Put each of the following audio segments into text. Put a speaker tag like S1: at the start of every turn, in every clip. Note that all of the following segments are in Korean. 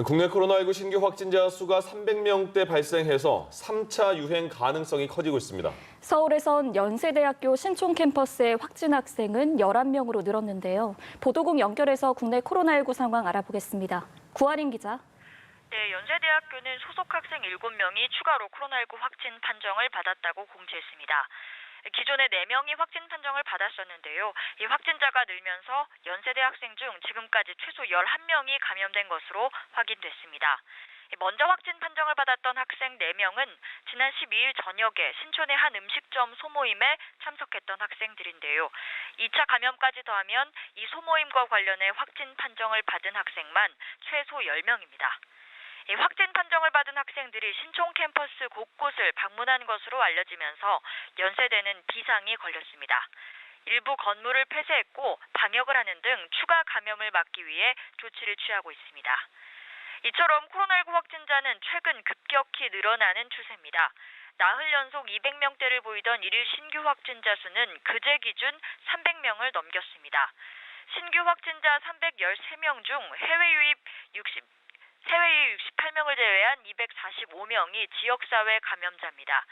S1: 국내 코로나19 신규 확진자 수가 300명대 발생해서 3차 유행 가능성이 커지고 있습니다.
S2: 서울에선 연세대학교 신촌 캠퍼스의 확진 학생은 11명으로 늘었는데요. 보도국 연결해서 국내 코로나19 상황 알아보겠습니다. 구하린 기자.
S3: 네, 연세대학교는 소속 학생 7명이 추가로 코로나19 확진 판정을 받았다고 공지했습니다. 기존에 4명이 확진 판정을 받았었는데요. 이 확진자가 늘면서 연세대 학생 중 지금까지 최소 11명이 감염된 것으로 확인됐습니다. 먼저 확진 판정을 받았던 학생 4명은 지난 12일 저녁에 신촌의 한 음식점 소모임에 참석했던 학생들인데요. 2차 감염까지 더하면 이 소모임과 관련해 확진 판정을 받은 학생만 최소 10명입니다. 확진 판정을 받은 학생들이 신촌 캠퍼스 곳곳을 방문한 것으로 알려지면서 연세대는 비상이 걸렸습니다. 일부 건물을 폐쇄했고 방역을 하는 등 추가 감염을 막기 위해 조치를 취하고 있습니다. 이처럼 코로나19 확진자는 최근 급격히 늘어나는 추세입니다. 나흘 연속 200명대를 보이던 일일 신규 확진자 수는 그제 기준 300명을 넘겼습니다. 신규 확진자 313명 중 해외 유입 68명을 제외한 245명이 지역사회 감염자입니다.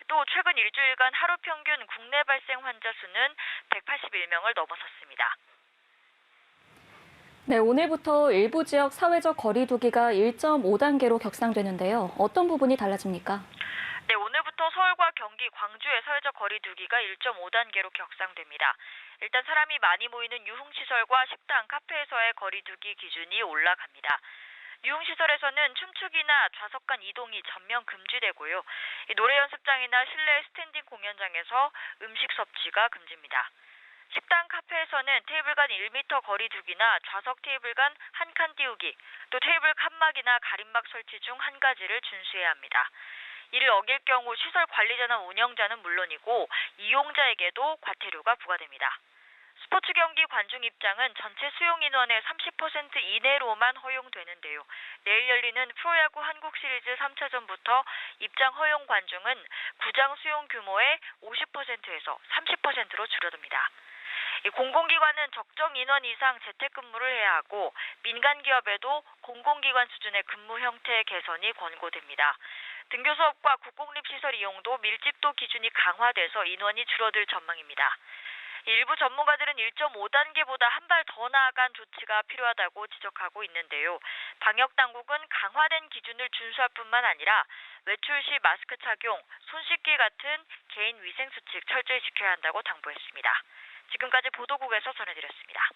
S3: 또 최근 일주일간 하루 평균 국내 발생 환자 수는 181명을 넘어섰습니다.
S2: 네, 오늘부터 일부 지역 사회적 거리 두기가 1.5단계로 격상되는데요. 어떤 부분이 달라집니까?
S3: 네, 오늘부터 서울과 경기, 광주의 사회적 거리 두기가 1.5단계로 격상됩니다. 일단 사람이 많이 모이는 유흥시설과 식당, 카페에서의 거리 두기 기준이 올라갑니다. 유흥시설에서는 춤추기나 좌석 간 이동이 전면 금지되고요. 노래 연습장이나 실내 스탠딩 공연장에서 음식 섭취가 금지입니다. 식당, 카페에서는 테이블 간 1m 거리 두기나 좌석 테이블 간 한 칸 띄우기, 또 테이블 칸막이나 가림막 설치 중 한 가지를 준수해야 합니다. 이를 어길 경우 시설 관리자나 운영자는 물론이고 이용자에게도 과태료가 부과됩니다. 스포츠 경기 관중 입장은 전체 수용 인원의 30% 이내로만 허용되는데요. 내일 열리는 프로야구 한국 시리즈 3차전부터 입장 허용 관중은 구장 수용 규모의 50%에서 30%로 줄어듭니다. 공공기관은 적정 인원 이상 재택근무를 해야 하고 민간 기업에도 공공기관 수준의 근무 형태 개선이 권고됩니다. 등교 수업과 국공립시설 이용도 밀집도 기준이 강화돼서 인원이 줄어들 전망입니다. 일부 전문가들은 1.5단계보다 한 발 더 나아간 조치가 필요하다고 지적하고 있는데요. 방역당국은 강화된 기준을 준수할 뿐만 아니라 외출 시 마스크 착용, 손 씻기 같은 개인 위생수칙 철저히 지켜야 한다고 당부했습니다. 지금까지 보도국에서 전해드렸습니다.